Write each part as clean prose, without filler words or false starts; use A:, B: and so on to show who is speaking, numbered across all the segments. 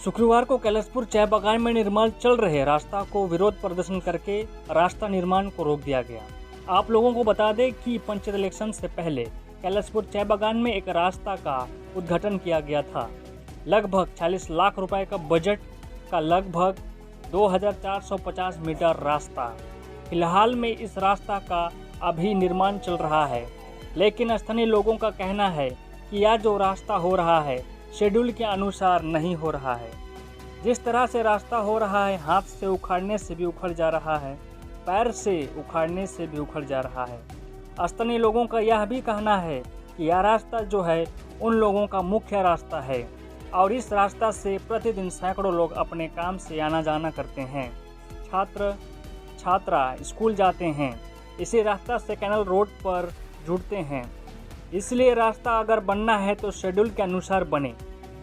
A: शुक्रवार को कैलाशपुर चाय बागान में निर्माण चल रहे रास्ता को विरोध प्रदर्शन करके रास्ता निर्माण को रोक दिया गया। आप लोगों को बता दें कि पंचायत इलेक्शन से पहले कैलाशपुर चाय बागान में एक रास्ता का उद्घाटन किया गया था। लगभग 40 लाख रुपए का बजट का लगभग 2450 मीटर रास्ता। फिलहाल में इस रास्ता का अभी निर्माण चल रहा है, लेकिन स्थानीय लोगों का कहना है कि यह जो रास्ता हो रहा है शेड्यूल के अनुसार नहीं हो रहा है। जिस तरह से रास्ता हो रहा है, हाथ से उखाड़ने से भी उखड़ जा रहा है, पैर से उखाड़ने से भी उखड़ जा रहा है। स्थानीय लोगों का यह भी कहना है कि यह रास्ता जो है उन लोगों का मुख्य रास्ता है और इस रास्ता से प्रतिदिन सैकड़ों लोग अपने काम से आना जाना करते हैं। छात्र छात्रा स्कूल जाते हैं, इसी रास्ता से कैनल रोड पर जुड़ते हैं। इसलिए रास्ता अगर बनना है तो शेड्यूल के अनुसार बने,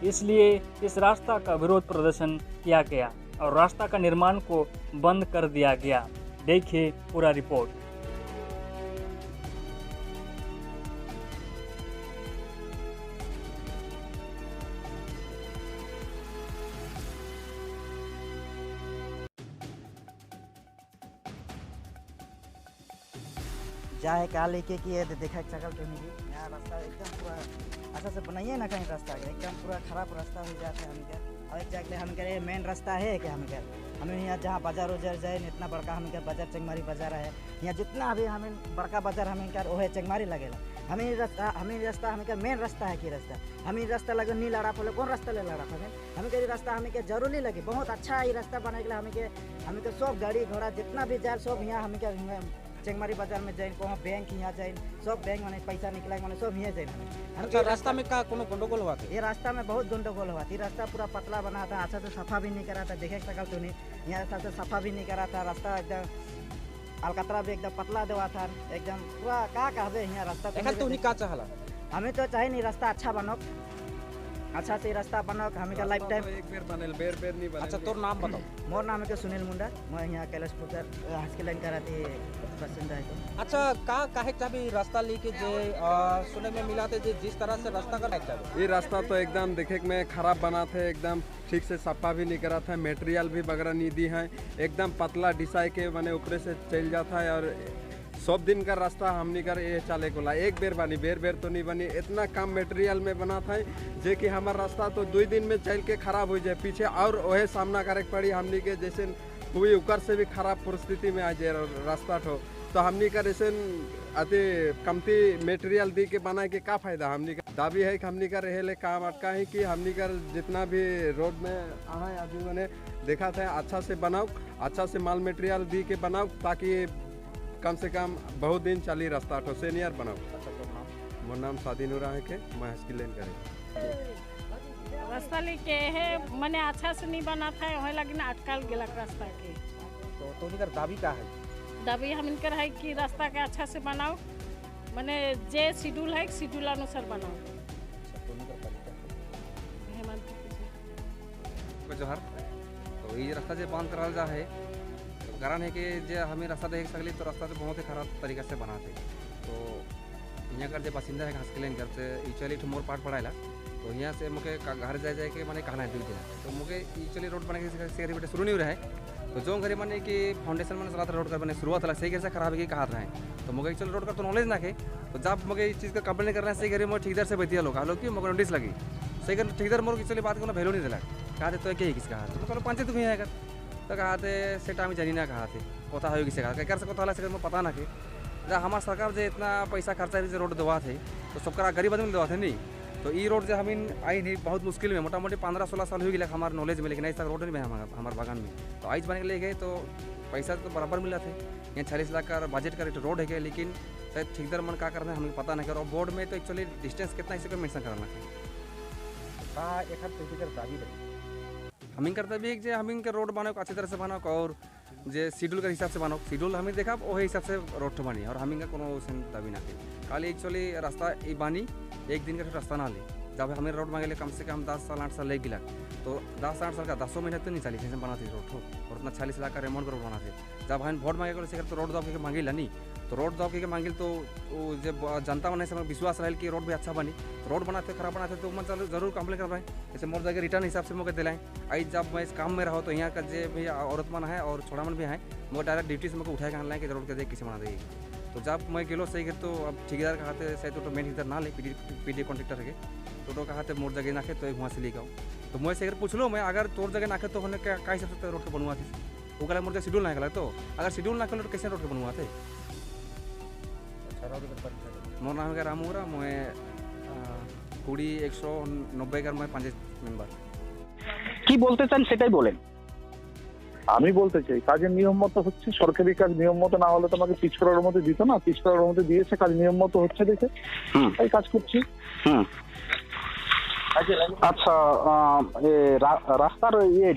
A: इसलिए इस रास्ता का विरोध प्रदर्शन किया गया और रास्ता का निर्माण को बंद कर दिया गया। देखिए पूरा रिपोर्ट।
B: जाए का लेके कि ये देखा चकल तो नहीं यहाँ रास्ता एकदम पूरा अच्छा से बनाइए ना, कहीं रास्ता एकदम पूरा खराब रास्ता हो जाता है। हम क्या और एक जगह हम कह मेन रास्ता है क्या, हमें यहाँ जहाँ बाजार उजार जाए इतना बड़का हम क्या बाजार चंगमारी बाजार है, यहाँ जितना भी हमें बड़का बाजार हमें क्या वो है चंगमारी लगेगा। हमें रास्ता हमें क्या मेन रास्ता है कि रास्ता हमें रास्ता लगे नहीं लड़ा बोले कौन रास्ता ले लड़ा हमें क्या रास्ता हमें क्या जरूरी लगे, बहुत अच्छा ये रास्ता बनाने के लिए हमें क्या सब गाड़ी घोड़ा जितना भी जाए सब यहाँ हमें क्या चेंगमारी बाजार में जाए, कहाँ बैंक यहाँ जाए, सब बैंक मैंने पैसा निकला मैंने सब यहाँ जाए।
C: अच्छा, रास्ता में का कोनो गंडोगोल हुआ था?
B: ये रास्ता में बहुत गंडोगोल हुआ था। ये रास्ता पूरा पतला बना था, अच्छा से सफा भी नहीं करा था, देखे सकल तो नहीं यहाँ अच्छा से सफा भी नहीं करा था। रास्ता एकदम अलकतरा भी एकदम पतला देवा था, एकदम पूरा का कहबे यहाँ रास्ता
C: तो नहीं का चाहला।
B: हमें तो चाहे नहीं रास्ता अच्छा बनो, अच्छा से रास्ता बनो हमें का लाइफ टाइम
C: एक बेर बनल बेर नहीं बनल। अच्छा, तोर नाम बताओ।
B: मोर नाम है सुनील मुंडा, मैं यहाँ कैलाशपुर हंस के लाइन कराती पसंद है।
C: अच्छा, का काहे चाबी रास्ता लेके जे सुने में मिला थे जिस तरह से रास्ता का चाबी
D: ये रास्ता तो एकदम देखे में खराब बना थे, एकदम ठीक से सफा भी नहीं करा था, मटेरियल भी वगैरह नहीं दी है, एकदम पतला डिसाई के बने ऊपर से चल जाता है। और सब दिन का रास्ता हमनी कर ये चले को ला एक बेर बनी बेर तो नहीं बनी, इतना कम मटेरियल में बना था जे कि हमारा रास्ता तो 2 दिन में चल के खराब हो जाए पीछे और वही सामना करे पड़ी हमनी के। जैसे हुई ऊपर से भी खराब परिस्थिति में आ जाए रास्ता तो हमनी का जैसे अति कमती मटेरियल दी के बना के का फायदा। हमनी का दावी है कि हमनी का रहे काम अटका है कि हमनी का जितना भी रोड में आए अभी मैंने देखा था अच्छा से बनाओ, अच्छा से माल मटेरियल दी के बनाओ ताकि कम से कम बहुत दिन चली रास्ता तो सीनियर बनाओ। मोर नाम सादिनुरा है के मैं हस्की लेन करे
E: रास्ता लेके है मैंने अच्छा से नहीं बना था, वही लगी अटकल गया रास्ता के।
C: तो इनकर दावी का है?
E: दावी हम इनकर है कि रास्ता के अच्छा से बनाओ, मैंने जे शेड्यूल है शेड्यूल अनुसार बनाओ।
F: जोहर तो ये रास्ता जो बंद कराल जा है कारण है कि जो हमें रास्ता देख सकली तो रास्ता तो बहुत ही खराब तरीके से बना थे। तो यहाँ कर जो बासिंदा है हंसकलेन घर से चली मोर पाठ पढ़ाएला तो यहाँ से मुझे घर जाए के मैंने कहना है 2 दिन तो मुझे चली रोड बने के शुरू नहीं हो रहा है। तो जो घरे मैंने कि फाउंडेशन मैंने चला था रोड का बने शुरुआत था सही कैसे खराब है कि कहा रहे हैं तो मुझे एक्चुअली रोड का तो नॉलेज ना के तो जब मुझे इस चीज़ का कंप्लेन कर रहे हैं सही घरे मैं ठेकेदार से बैठिया लोग हालो कि मुझे नोटिस लगी सही कर ठेकेदार मोर एक्चुअली बात को वैल्यू नहीं दिला कहा तो क्या किसका हाथ तो पंचायत हुई है अगर तो कहा थे सेटा हमें जानी ना कहा थे कथा हो किसी का कर सकता है मैं पता ना कि जब हमारा सरकार जो इतना पैसा खर्चा रोड देवा थे तो सबका गरीब आदमी देवा थे नहीं तो ये रोड जो हमें आई नहीं बहुत मुश्किल में मोटा मोटी 15-16 साल हो गया हमारे नॉलेज में, लेकिन ऐसा रोड नहीं है हमारे बागान में। तो आइज बने के ले गए तो पैसा तो बराबर मिला थे, यहाँ 40 लाख का बजट का रोड है क्या, लेकिन शायद ठेकेदार मन का करना है हमें पता नहीं कर। और बोर्ड में तो एक्चुअली डिस्टेंस कितना इसी को मेंशन कराना है।
C: एक दावी रही
F: हमिंग करता भी जो हमिंग के रोड बनाओ अच्छी तरह से बनाओ और जो शेड्यूल के हिसाब से बनाओ, शेड्यूल हमें देखा वही हिसाब से रोड बनी और हमिंग का कोनो दावी ना खाली एक्चुअली रास्ता बानी एक दिन का रास्ता ना ले जब हमें रोड मांगे कम से कम 10 साल 8 साल लग गिला, तो 10-8 साल का 10 महीना तो नहीं चली जैसे बनाते रोड हो, और उतना 40 लाख का अमाउंट कर बनाते। जब हम वोट मांगे तो रोड जॉब के मांगिला नहीं, तो रोड जॉब के मांगिल तो जब जनता मन समय विश्वास रहा कि रोड भी अच्छा बनी, तो रोड बनाते खराब बनाते तो मैं जरूर कंप्लेन करवाएं। जैसे मोर जगह रिटर्न हिसाब से मौके दिलाएं। आई जब मैं इस काम में रहा तो यहाँ का जे भी औरत मन है और छोड़ा मन भी है, मैं डायरेक्ट ड्यूटी से मुझे उठाए के लाएँ कि रोड के देख किसी बना देगी। तो जब मैं गेलो सही कर तो अब ठेकेदार का हाथे शायद तो मेन ठेकेदार ना ले पीडी कॉन्ट्रेक्टर के तो का हाथे मोर जगह नाखे तो वहाँ से लेके आऊँ। तो मैं से अगर पूछ लो मैं अगर तोर जगह नाखे तो हमने क्या हिसाब से रोड के बनवा थे, वो कल मोर शेड्यूल ना कल, तो अगर शेड्यूल ना कल तो कैसे रोड के बनवा थे। मोर नाम है रामूरा, मैं 190 का मैं 5 मेम्बर।
G: কি বলতে চান সেটাই বলেন।
H: আমি বলতে চাই কাজের নিয়ম মতো হচ্ছে, সরকারি কাজ নিয়ম মতো না হলে তো আমাকে পিচ করার অনুমতি দিত না, পিচ করার অনুমতি দিয়েছে, কাজ নিয়ম মতো হচ্ছে দেখে তাই কাজ করছি।
G: আচ্ছা, রাস্তার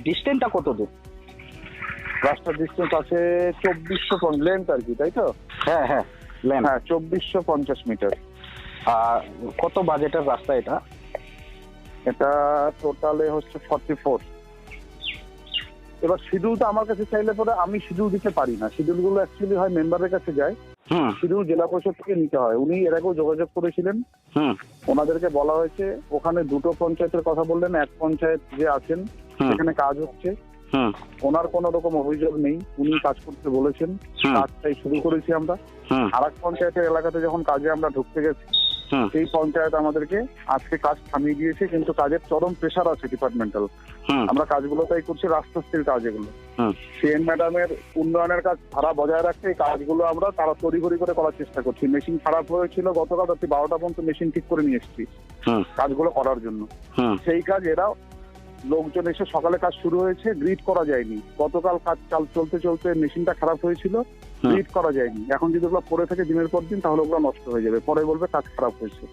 G: ডিস্টেন্সটা কত দূর?
H: রাস্তার ডিস্টেন্স আছে 2400 লেন্থ আর কি, তাই তো?
G: হ্যাঁ হ্যাঁ, লেন।
H: হ্যাঁ 2450 মিটার।
G: কত বাজেটের রাস্তা এটা?
H: এটা টোটালে হচ্ছে 44। এবার শিডিউলটা আমার কাছে চাইলে পরে আমি শিডিউল দিতে পারি না, শিডিউলগুলো অ্যাকচুয়ালি হয় মেম্বারের কাছে যায়, শিডিউল জেলা পরিষদ থেকে নিতে হয়। উনি এর আগেও যোগাযোগ করেছিলেন, ওনাদেরকে বলা হয়েছে, ওখানে 2টো পঞ্চায়েতের কথা বললেন, এক পঞ্চায়েত যে আছেন সেখানে কাজ হচ্ছে, ওনার কোনো রকম অভিযোগ নেই, উনি কাজ করতে বলেছেন, কাজটাই শুরু করেছি আমরা। আর এক পঞ্চায়েতের এলাকাতে যখন কাজে আমরা ঢুকতে গেছি সেই পঞ্চায়েত আমাদেরকে আজকে কাজ থামিয়ে দিয়েছে, কিন্তু কাজের চরম প্রেশার আছে ডিপার্টমেন্টাল। আমরা কাজগুলো তাই করছি, রাস্তাস্থির কাজ এগুলো। সিএন ম্যাডামের উন্নয়নের কাজ ধারা বজায় রাখতে এই কাজগুলো আমরা তারা তড়িঘড়ি করে করার চেষ্টা করছি। মেশিন খারাপ হয়েছিল গতকাল রাত্রি 12টা পর্যন্ত মেশিন ঠিক করে নিয়ে এসেছি কাজগুলো করার জন্য। সেই কাজ এরা লোকজন এসে সকালে কাজ শুরু হয়েছে, গ্রিড করা যায়নি। গতকাল কাজ চলতে চলতে মেশিনটা খারাপ হয়েছিল, গ্রিড করা যায়নি। এখন যদি ওগুলো পরে থেকে দিনের পর দিন তাহলে ওগুলো নষ্ট হয়ে যাবে, পরে বলবে কাজ খারাপ হয়েছে।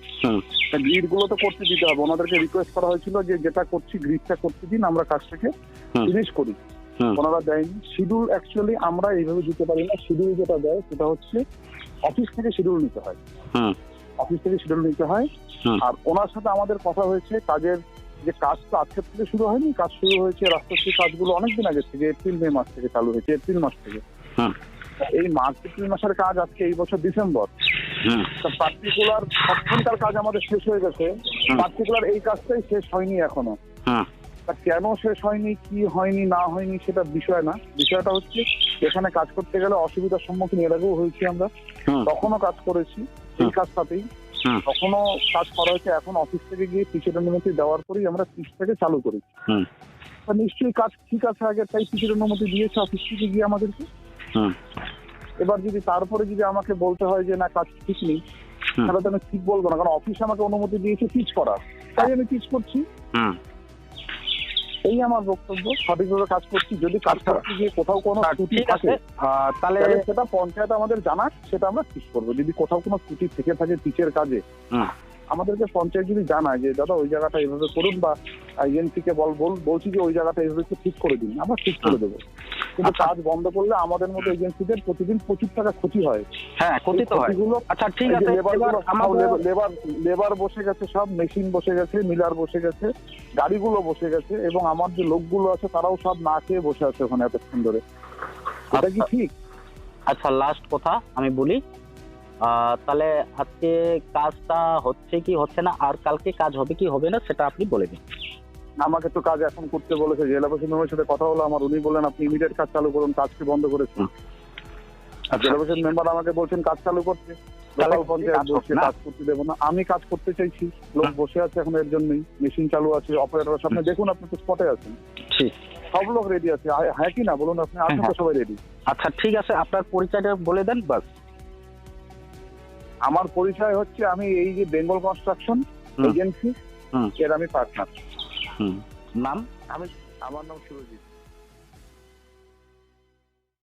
H: গ্রিড গুলো তো করতে দিতে হবে, ওনাদেরকে রিকোয়েস্ট করা হয়েছিল যে যেটা করছি গ্রিডটা করতে দিন, আমরা কাজটাকে ফিনিশ করি। ওনারা দেয়নি। শিডিউল অ্যাকচুয়ালি আমরা এইভাবে দিতে পারি না, শিডিউল যেটা দেয় সেটা হচ্ছে অফিস থেকে শিডিউল নিতে হয়, অফিস থেকে শিডিউল নিতে হয়। আর ওনার সাথে আমাদের কথা হয়েছে কাজের যে কাজ তো আজকের থেকে শুরু হয়নি, কাজ শুরু হয়েছে রাস্তার কাজগুলো অনেকদিন আগে থেকে, এপ্রিল-মে মাস থেকে চালু হয়েছে, এপ্রিল মাস থেকে। এই মার্চ-এপ্রিল মাসের কাজ আজকে এই বছর ডিসেম্বর, পার্টিকুলার সবখানকার কাজ আমাদের শেষ হয়ে গেছে, পার্টিকুলার এই কাজটাই শেষ হয়নি এখনো। কেন শেষ হয়নি, কি হয়নি না হয়নি সেটা বিষয় না, বিষয়টা হচ্ছে এখানে কাজ করতে গেলে অসুবিধার সম্মুখীন এর আগেও হয়েছি আমরা, তখনও কাজ করেছি এই কাজটাতেই, তখনও কাজ করা হয়েছে। এখন অফিস থেকে গিয়ে পিচের অনুমতি দেওয়ার পরেই আমরা পিচটাকে চালু করেছি। নিশ্চয়ই কাজ ঠিক আছে আগে, তাই পিচের অনুমতি দিয়েছে অফিস থেকে গিয়ে আমাদেরকে। এবার যদি তারপরে যদি আমাকে বলতে হয় যে না কাজ ঠিক নেই, তাহলে তো আমি ঠিক বলবো না, কারণ অফিস আমাকে অনুমতি দিয়েছে পিচ করার, তাই আমি পিচ করছি। এই আমার বক্তব্য, সঠিকভাবে কাজ করছি। যদি কাজ করতে গিয়ে কোথাও কোনো ত্রুটি থাকে তাহলে সেটা পঞ্চায়েত আমাদের জানাক, সেটা আমরা ঠিক করবো। যদি কোথাও কোনো ত্রুটি থেকে থাকে পিচের কাজে, আমাদেরকে পঞ্চায়েত যদি জানায় যে দাদা ওই জায়গাটা এইভাবে করুন, বা এজেন্সিকে বলছি যে ওই জায়গাটা এইভাবে ঠিক করে দিন, আমরা ঠিক করে দেবো। কিন্তু কাজ বন্ধ করলে আমাদের মতো এজেন্সিদের প্রতিদিন প্রচুর টাকা ক্ষতি হয়।
G: হ্যাঁ, ক্ষতি তো হয়। আচ্ছা ঠিক আছে,
H: লেবার বসে গেছে, সব মেশিন বসে গেছে, মিলার বসে গেছে, গাড়িগুলো বসে গেছে, এবং আমার যে লোকগুলো আছে তারাও সব না খেয়ে বসে আছে ওখানে এতক্ষণ ধরে। এটা কি ঠিক?
G: আচ্ছা, লাস্ট কথা আমি বলি, তাহলে আজকে কাজটা হচ্ছে কি হচ্ছে না, আর কালকে কাজ হবে কি হবে না সেটা আপনি বলে দিন।
H: আমাকে তো কাজ এখন করতে বলেছে, জেলা পরিষদের সাথে কথা হলো আমার, উনি বলেন আপনি ইমিডিয়েট কাজ চালু করুন, কাজকে বন্ধ করেছেন। আর জেলা পরিষদ মেম্বার আমাকে বলছেন কাজ চালু করতে, লোকাল পঞ্চায়েত বলছে কাজ করতে দেবো না। আমি কাজ করতে চাইছি, লোক বসে আছে এখন এর জন্যই, মেশিন চালু আছে, অপারেটরের সামনে দেখুন, আপনি তো স্পটে আছেন, সব লোক রেডি আছে। হ্যাঁ কি না বলুন আপনি, আপনি তো সবাই রেডি।
G: আচ্ছা ঠিক আছে, আপনার পরিচয়টা বলে দেন বাস।
H: আমার পরিচয় হচ্ছে, আমি এই যে বেঙ্গল কনস্ট্রাকশন এজেন্সি এর আমি পার্টনার।
G: নাম?
H: আমার নাম সুরজিৎ।